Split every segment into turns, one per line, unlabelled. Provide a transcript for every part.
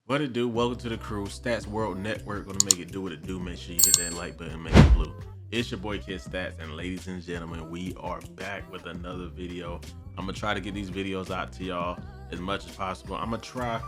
What it do? Welcome to the crew. Stats World Network. Gonna make it do what it do. Make sure you hit that like button, make it blue. It's your boy Kidstacz, and ladies and gentlemen, we are back with another video. I'm gonna try to get these videos out to y'all as much as possible. I'm gonna try.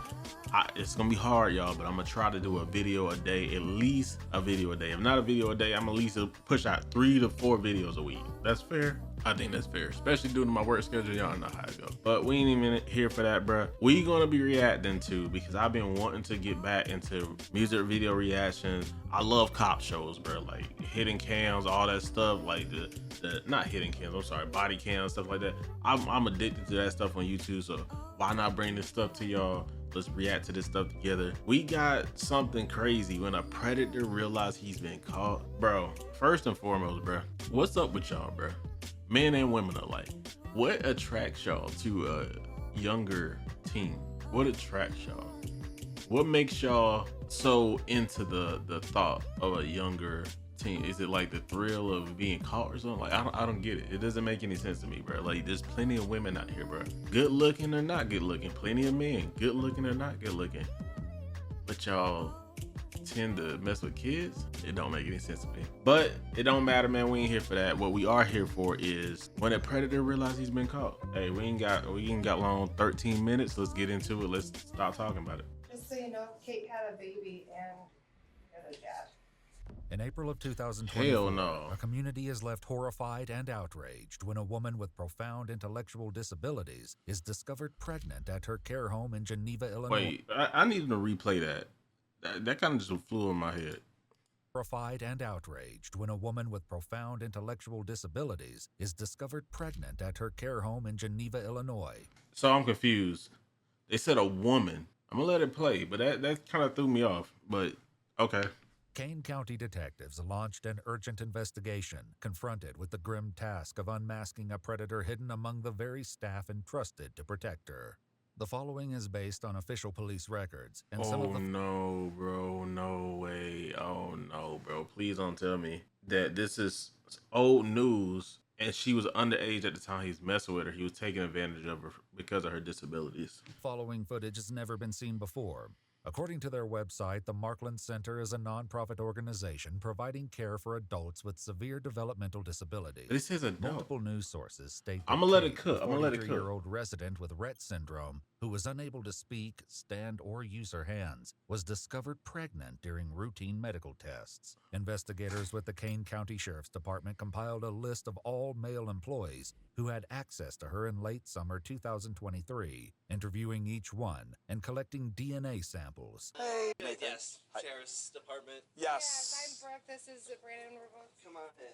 It's gonna be hard, y'all, but I'm gonna try to do a video a day, at least a video a day. If not a video a day, I'm gonna at least push out 3 to 4 videos a week. That's fair. I think that's fair, especially due to my work schedule. Y'all know how it goes. But we ain't even here for that, bruh. We gonna be reacting to, because I've been wanting to get back into music video reactions. I love cop shows, bruh, like hidden cams, all that stuff, like the not hidden cams, I'm sorry, body cams, stuff like that. I'm addicted to that stuff on YouTube, so why not bring this stuff to y'all? Let's react to this stuff together. We got something crazy when a predator realized he's been caught. Bro, first and foremost, bro, what's up with y'all, bro? Men and women alike. What attracts y'all to a younger teen? What attracts y'all? What makes y'all so into the thought of a younger teen? Is it like the thrill of being caught or something? Like, I don't get it. It doesn't make any sense to me, bro. Like, there's plenty of women out here, bro. Good looking or not good looking. Plenty of men, good looking or not good looking. But y'all tend to mess with kids. It don't make any sense to me, but it don't matter, man. We ain't here for that. What we are here for is when a predator realizes he's been caught. Hey, we ain't got long 13 minutes. Let's get into it. Let's stop talking about it.
Just so you know, Kate had a baby and a dad.
In April of 2024,
Hell no.
a community is left horrified and outraged when a woman with profound intellectual disabilities is discovered pregnant at her care home in Geneva, Illinois.
Wait, I need to replay that. That kind of just flew in my head.
Horrified and outraged when a woman with profound intellectual disabilities is discovered pregnant at her care home in Geneva, Illinois.
So I'm confused. They said a woman. I'm gonna let it play, but that kind of threw me off. But okay.
Kane County detectives launched an urgent investigation, confronted with the grim task of unmasking a predator hidden among the very staff entrusted to protect her. The following is based on official police records and some of the—
no, bro, no way. Oh no, bro, please don't tell me that this is old news and she was underage at the time he's messing with her. He was taking advantage of her because of her disabilities.
Following footage has never been seen before. According to their website, the Markland Center is a nonprofit organization providing care for adults with severe developmental disabilities.
This is adult.
Multiple news sources state
I'm gonna let it cook. I'm gonna let it cook.
A 43-year-old resident with Rett syndrome, who was unable to speak, stand, or use her hands, was discovered pregnant during routine medical tests. Investigators with the Kane County Sheriff's Department compiled a list of all male employees who had access to her in late summer 2023, interviewing each one and collecting DNA samples.
Hey,
Yes, Sheriff's Department.
Yes.
I'm Brooke. This is Brandon. We're both.
Come on in.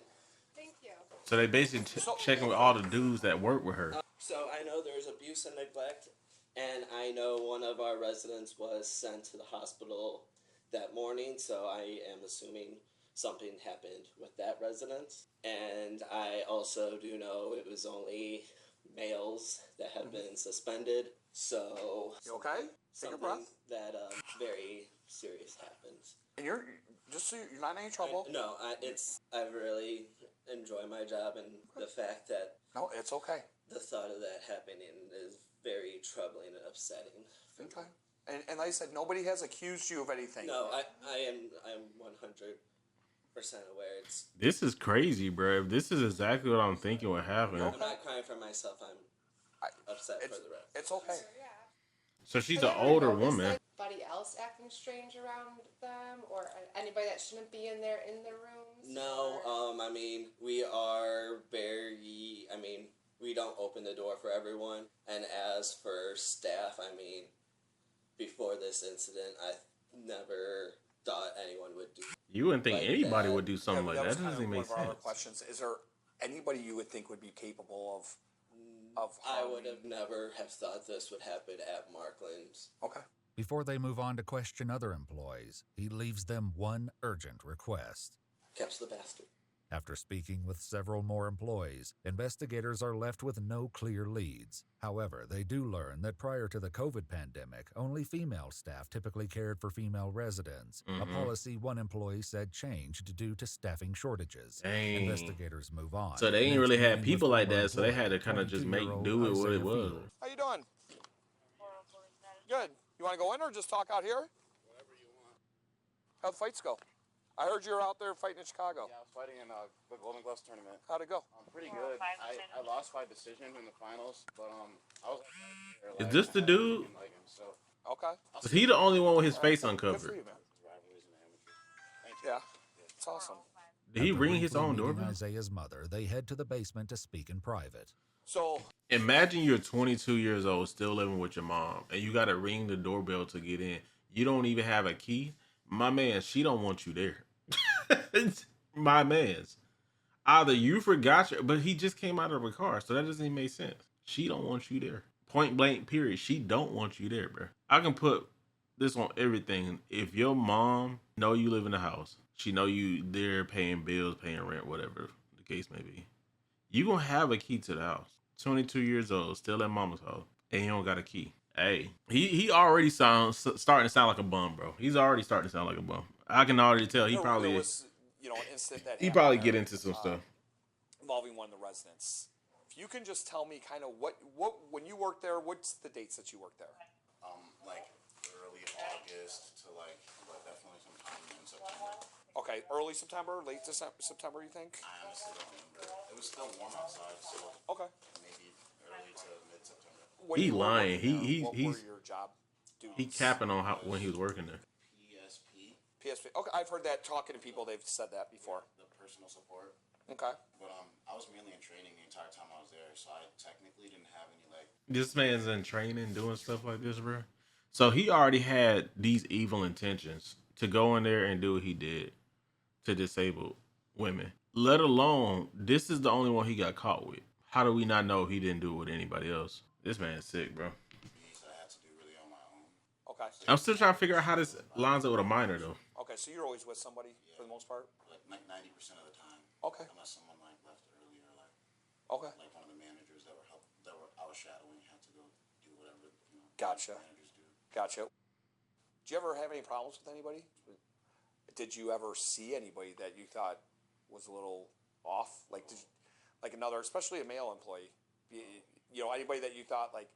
Thank you.
So they basically checking with all the dudes that work with her.
So I know there's abuse and neglect, and I know one of our residents was sent to the hospital that morning, so I am assuming something happened with that resident. And I also do know it was only males that have been suspended, so
You okay? Take a
something
breath.
that very serious happened.
And you're just so you're not in any trouble.
No, I really enjoy my job, and the fact that
No, it's okay.
the thought of that happening is very troubling and upsetting for me.
Okay. And like I said, nobody has accused you of anything.
No, I'm 100% aware.
This is crazy, bro. This is exactly what I'm thinking would happen.
I'm not crying for myself. I'm upset for the rest.
It's okay.
So, yeah.
So she's
Have
an
you ever
older
noticed
woman.
Anybody else acting strange around them, or anybody that shouldn't be in their rooms?
No,
or-
I mean, we are very, we don't open the door for everyone. And as for staff, before this incident, I never thought anyone would do.
You wouldn't think
Like
anybody
that.
would do something like that.
was
That
kind of
doesn't
one
make
of our other
sense.
questions. Is there anybody you would think would be capable of
I
harming?
would have never have thought this would happen at Markland's.
Okay.
Before they move on to question other employees, he leaves them one urgent request.
Catch the bastard.
After speaking with several more employees, investigators are left with no clear leads. However, they do learn that prior to the COVID pandemic, only female staff typically cared for female residents, a policy one employee said changed due to staffing shortages.
Dang.
Investigators move on.
So they ain't
Next
really had
meeting
people
with
like
former
that, so they had to
employee,
kind of just make
22-year-old
do with what it
Isaiah
was.
Fields.
How you doing? Good. You want to go in or just talk out here?
Whatever you want.
How'd the fights go? I heard you were out there fighting in Chicago.
Yeah, I was fighting in the Golden Gloves tournament.
How'd it go?
Pretty good. I lost by decision in the finals, but I was.
Is this the dude?
Like him, so.
Okay.
Was he the only one with his face
Good for
uncovered?
you, man. Yeah, it's awesome.
Did he
After
ring his
briefly
own
meeting
doorbell?
Isaiah's mother, they head to the basement to speak in private.
So,
Imagine you're 22 years old, still living with your mom, and you got to ring the doorbell to get in. You don't even have a key. My man, she don't want you there. My man's. Either you forgot your, but he just came out of a car, so that doesn't even make sense. She don't want you there. Point blank, period. She don't want you there, bro. I can put this on everything. If your mom know you live in the house, she know you there paying bills, paying rent, whatever the case may be, you gonna have a key to the house. 22 years old, still at mama's house, and he don't got a key. Hey, he already starting to sound like a bum, bro. He's already starting to sound like a bum. I can already tell. He probably
there was, an incident that
he
happened
probably
there,
get into some stuff.
involving one of the residents. If you can just tell me kind of what when you worked there, what's the dates that you worked there?
Like early August to like, but definitely sometime in September.
Okay, early September, late September, you think?
I honestly don't remember. It was still warm outside, so
Okay.
maybe early to mid-September.
When
He
you were
lying.
working there, what
He's
were your job duties?
he capping on how when he was working there.
PSP,
PSP. Okay, I've heard that talking to people. They've said that before.
the personal support.
Okay.
But I was mainly in training the entire time I was there, so I technically didn't have any like.
This man's in training, doing stuff like this, bro. So he already had these evil intentions to go in there and do what he did to disabled women. Let alone, this is the only one he got caught with. How do we not know he didn't do it with anybody else? This man's sick, bro.
Things I had to do really on my own.
Okay.
I'm still trying to figure out how this lines up with a minor, though.
Okay, so you're always with somebody for the most part?
Like 90% of the time.
Okay.
Unless someone like left early or like
Okay.
one of the managers that were I was shadowing had to go do whatever
Gotcha.
managers do.
Gotcha. Did you ever have any problems with anybody? Did you ever see anybody that you thought was a little off? Like, like another, especially a male employee, anybody that you thought like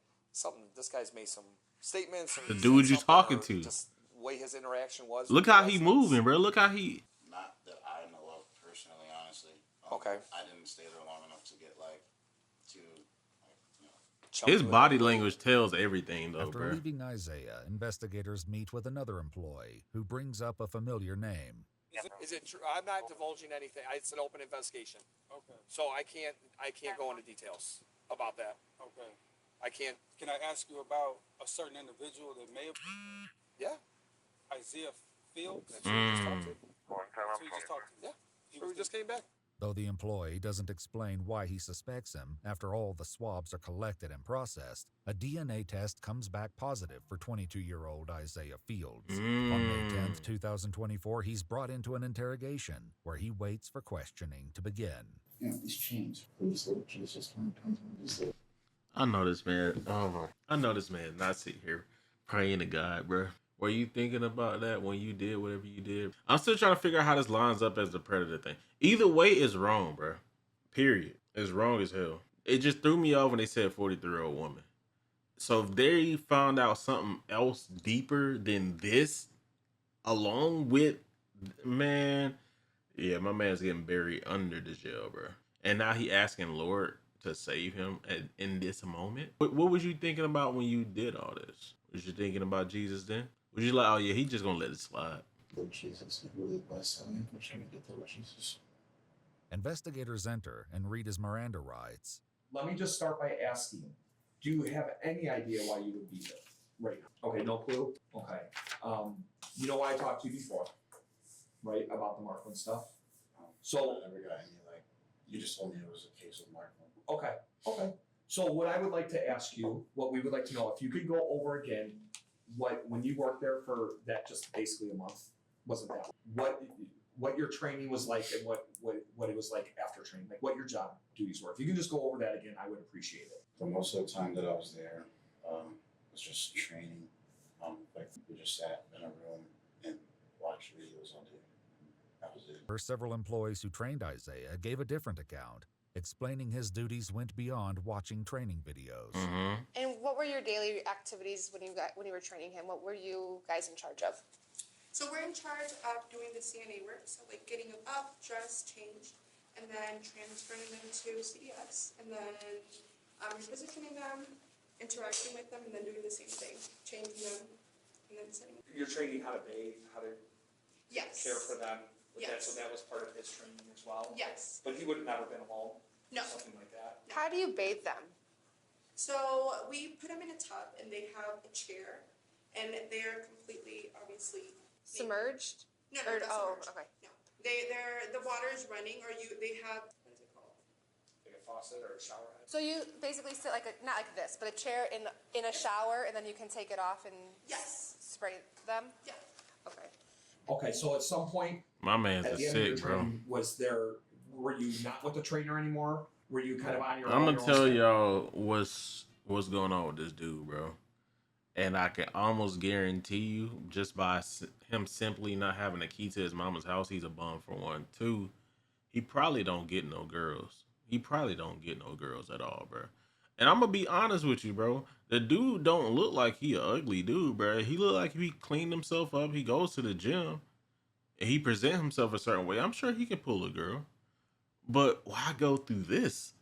this guy's made some statements.
The dude you talking to.
Just the way his interaction was.
Look how he moving, bro. Look how he.
Not that I know of personally, honestly.
Okay.
I didn't stay there long enough to get
His body language tells everything, though,
After
bro.
leaving Isaiah, investigators meet with another employee who brings up a familiar name.
Is it true? I'm not divulging anything. It's an open investigation.
Okay.
So I can't go into details about that.
Okay.
I can't.
Can I ask you about a certain individual that may have
Yeah.
Isaiah Fields?
That's who we just talked to.
That's who you just talked to.
Yeah. Who we just came back.
Though the employee doesn't explain why he suspects him after all the swabs are collected and processed, a DNA test comes back positive for 22-year-old Isaiah Fields. On May 10th, 2024, he's brought into an interrogation where he waits for questioning to begin.
These chains. Please, Lord Jesus,
I know this man. I know this man not sitting here praying to God, bro. Were you thinking about that when you did whatever you did? I'm still trying to figure out how this lines up as the predator thing. Either way is wrong, bro. Period. It's wrong as hell. It just threw me off when they said 43-year-old woman. So if they found out something else deeper than this, along with, man, yeah, my man's getting buried under the jail, bro. And now he asking Lord to save him in this moment. What was you thinking about when you did all this? Was you thinking about Jesus then? Was you like, oh yeah, he just gonna let it slide?
Lord Jesus, really bless me. I'm trying to get the Lord Jesus.
Investigators enter and read his Miranda rights.
Let me just start by asking, do you have any idea why you would be here right now? Okay, no clue? Okay. You know why I talked to you before, right, about the Markland stuff? So,
I never got any you just told me it was a case of Markland.
okay. So what I would like to ask you, what we would like to know, if you could go over again, when you worked there for that just basically a month, wasn't that, what your training was like and what it was like after training, like what your job duties were. If you can just go over that again, I would appreciate it.
For most of the time that I was there, was just training. Like we just sat in a room and watched videos all day. That was it.
Several employees who trained Isaiah gave a different account. explaining his duties went beyond watching training videos.
And what were your daily activities when you were training him? What were you guys in charge of?
So we're in charge of doing the CNA work, so like getting them up, dressed, changed, and then transferring them to CDS, and then repositioning them, interacting with them, and then doing the same thing, changing them, and then sending them.
You're training how to bathe, how to
Yes.
care for them. With that,
Yes.
so that was part of his training as well.
Yes.
But he would have never been alone.
No.
Something like that.
How do you bathe them?
So we put them in a tub, and they have a chair, and they're completely, obviously,
Submerged?
No,
Or-
not
oh,
submerged.
okay.
No, the water is running, or they have, what is it called?
Like a faucet or a shower head.
So you basically sit like not like this, but a chair in a shower, and then you can take it off and
Yes.
spray them.
Yeah.
Okay.
Okay, so at some point
My man's
at
is
the end of your
sick, bro.
training, were you not with the trainer anymore? Were you kind of on your
I'm
own?
gonna tell y'all what's going on with this dude, bro. And I can almost guarantee you, just by him simply not having a key to his mama's house, he's a bum for one. Two, he probably don't get no girls. He probably don't get no girls at all, bro. And I'm gonna be honest with you, bro. The dude don't look like he an ugly dude, bro. He look like he cleaned himself up. He goes to the gym, and he present himself a certain way. I'm sure he can pull a girl. But why go through this?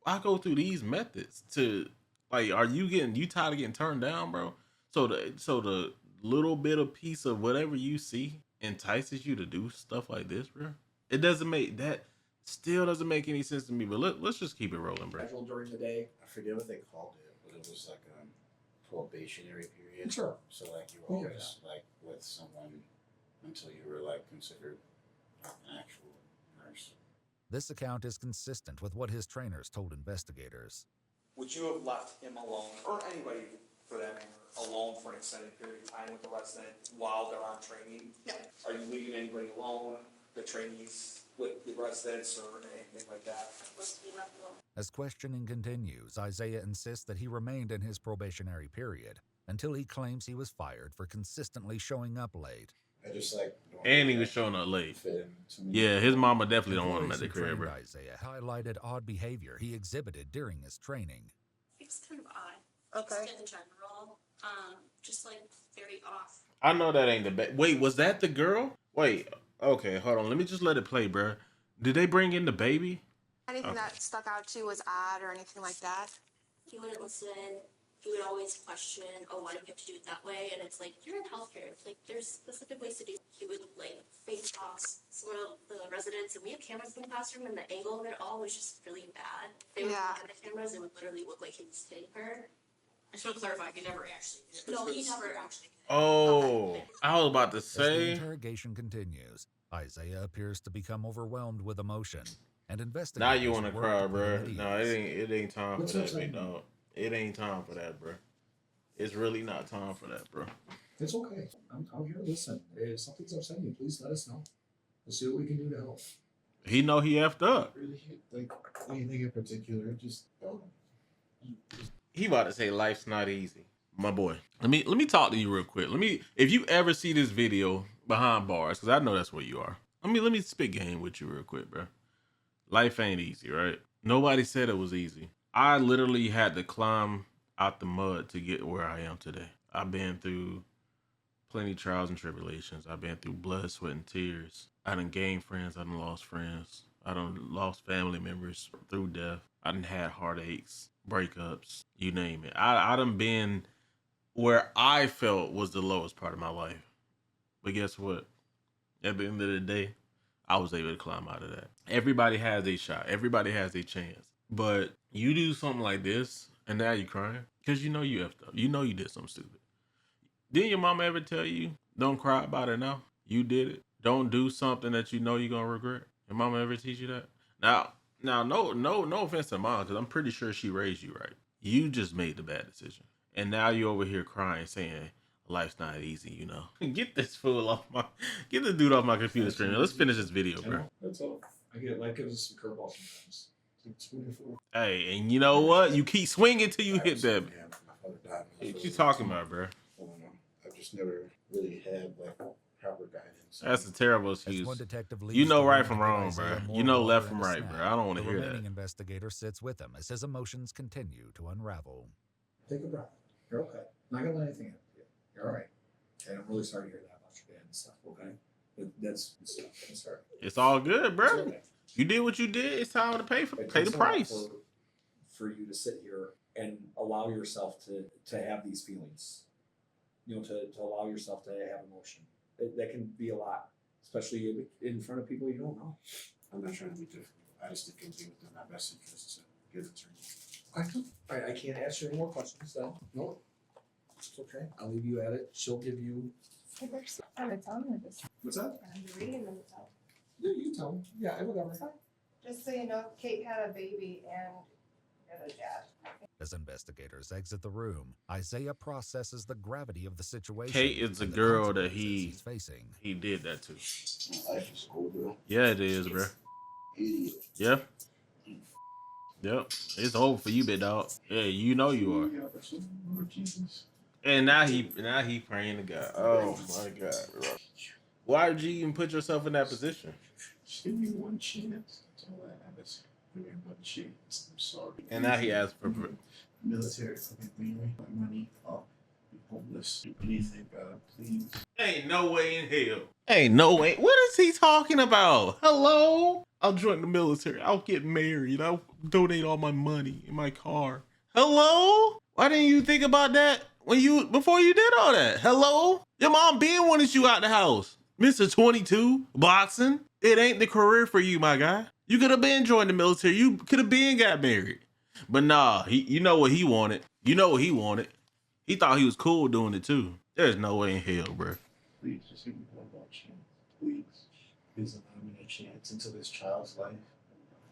Why go through these methods to, like, are you tired of getting turned down, bro? So the little bit of piece of whatever you see entices you to do stuff like this, bro. It doesn't make still doesn't make any sense to me. But let's just keep it rolling, bro.
Schedule during the day.
I forget what they called it, but it was like a probationary period.
Sure.
So like you were always like with someone until you were like considered an actual nurse.
This account is consistent with what his trainers told investigators.
Would you have left him alone, or anybody for that matter, alone for an extended period of time with the resident while they're on training?
No.
Are you leaving anybody alone, the trainees, with the residents, or anything like that?
As questioning continues, Isaiah insists that he remained in his probationary period until he claims he was fired for consistently showing up late.
I just like.
And he was showing up late.
Fit into me.
Yeah, his mama definitely don't want him at the
Employees who
crib,
trained
bro.
Isaiah highlighted odd behavior he exhibited during his training.
It's kind of odd.
Okay.
Just in general, just like very off.
I know that ain't the best. Wait, was that the girl? Wait, okay, hold on. Let me just let it play, bro. Did they bring in the baby?
Anything
Okay.
that stuck out to you was odd or anything like that?
He wouldn't listen. He would always question, oh, why do you have to do it that way? And it's like, you're in healthcare. It's like, there's specific ways to do it. He would, like, face box some of the residents, and we have cameras in the classroom, and the angle of it all was just really bad. They would
Yeah.
look at the cameras, it would literally look like he was hitting her.
I should clarify, he never actually did.
No, he never actually did.
Oh, I was about to
As the
say.
interrogation continues, Isaiah appears to become overwhelmed with emotion, and investigators.
Now you want to
work
cry,
with
bro.
him at
No,
ease.
it ain't time
What's
for
up,
that, big
son?
dog. It ain't time for that, bro. It's really not time for that, bro.
It's okay. I'm here to listen. If something's upsetting you, please let us know. We'll see what we can do to help.
He know he effed up.
Really, like anything in particular, just
He about to say life's not easy. My boy. Let me talk to you real quick. If you ever see this video behind bars, because I know that's where you are. Let me spit game with you real quick, bro. Life ain't easy, right? Nobody said it was easy. I literally had to climb out the mud to get where I am today. I've been through plenty of trials and tribulations. I've been through blood, sweat, and tears. I done gained friends. I done lost friends. I done lost family members through death. I done had heartaches, breakups, you name it. I done been where I felt was the lowest part of my life. But guess what? At the end of the day, I was able to climb out of that. Everybody has a shot. Everybody has a chance. But you do something like this, and now you're crying because you know you effed up. You know you did something stupid. Didn't your mama ever tell you, don't cry about it now? You did it. Don't do something that you know you're going to regret. Your mama ever teach you that? Now, no offense to mom, because I'm pretty sure she raised you right. You just made the bad decision. And now you're over here crying, saying, life's not easy, you know. Get this dude off my computer screen. Let's finish this video, bro.
That's all. I get life gives us some curveballs sometimes. It's 24.
Hey, and you know what? You keep swinging till you hit that.
Yeah, my father died when I was
What you talking about, bro?
I don't know. I've just never really had like proper guidance
That's a terrible
As
excuse.
one detective
You
leaves
know
the
right
room
from
to give
wrong,
Isaiah
bro.
more
You know
water
left
and
from
a
right,
snack,
bro. I don't want to
the
hear
remaining
that.
investigator sits with him as his emotions continue to unravel.
Take a breath. You're okay. Not gonna let anything happen to you. You're all right. Okay, I'm really sorry to hear that about your dad and stuff. Okay, that's I'm sorry.
It's all good,
It's
bro.
okay.
You did what you did. It's time to pay
It
the
takes a lot
price.
for you to sit here and allow yourself to have these feelings. You know, to allow yourself to have emotion. That can be a lot, especially in front of people you don't know.
I'm not trying to be difficult. I just think it'll be within my best interest to give it to her.
I can't ask you any more questions then. No, it's okay. I'll leave you at it. She'll give you.
It's on there, just,
What's that?
I'm reading them out.
Yeah, you tell me. Yeah, whatever.
Just so you know, Kate had a baby and had a dad.
As investigators exit the room, Isaiah processes the gravity of the situation.
Kate is the
and
girl that
consequences he's facing.
he did that to.
Life is cool, bro.
Yeah, it is, bro.
Idiot.
Yeah. Yep. It's over for you, big dog. Yeah, you know you are.
Lord Jesus.
And now he praying to God. Oh my God, bro. Why did you even put yourself in that position?
Just give me one chance. That's all I ask. Give me one chance. I'm sorry.
And now he asked for
Military fucking thing, my money. I'll be homeless. Do anything, God, please.
Ain't no way in hell. Ain't no way. What is he talking about? Hello? I'll join the military. I'll get married. I'll donate all my money in my car. Hello? Why didn't you think about that before you did all that? Hello? Your mom been wanted you out the house. Mr. 22, boxing. It ain't the career for you, my guy. You could have been joined the military. You could have been got married. But nah, you know what he wanted. You know what he wanted. He thought he was cool doing it too. There's no way in hell, bro.
Please, just give me one more chance. Please. Please allow me a chance into this child's life.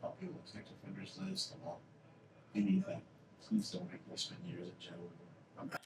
I'll be on the sex offenders list. I want anything. Please don't make me spend years in jail.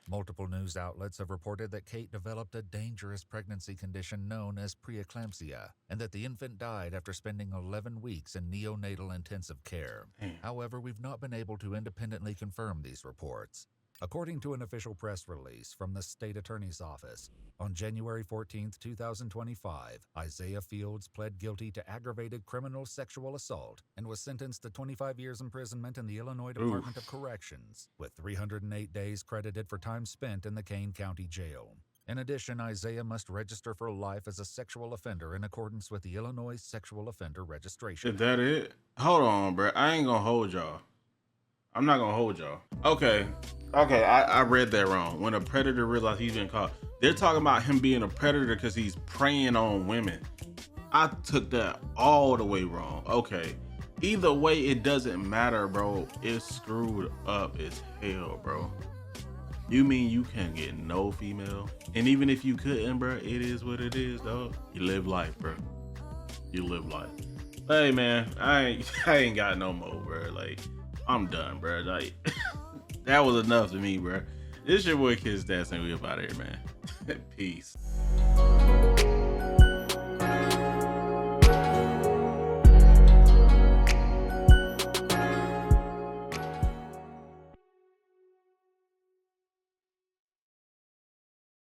Multiple news outlets have reported that Kate developed a dangerous pregnancy condition known as preeclampsia, and that the infant died after spending 11 weeks in neonatal intensive care. However, we've not been able to independently confirm these reports. According to an official press release from the state attorney's office, on January 14, 2025, Isaiah Fields pled guilty to aggravated criminal sexual assault and was sentenced to 25 years imprisonment in the Illinois Department of Corrections, with 308 days credited for time spent in the Kane County Jail. In addition, Isaiah must register for life as a sexual offender in accordance with the Illinois Sexual Offender Registration.
Is that it? Hold on, bro. I ain't gonna hold y'all. I'm not gonna hold y'all. Okay, I read that wrong. When a predator realized he's been caught, they're talking about him being a predator because he's preying on women. I took that all the way wrong. Okay, either way, it doesn't matter, bro. It's screwed up as hell, bro. You mean you can't get no female? And even if you couldn't, bro, it is what it is, dog. You live life, bro. You live life. Hey, man, I ain't got no more, bro. Like, I'm done, bro. Like, that was enough to me, bro. This your boy Kidstacz, and we about here, man. Peace.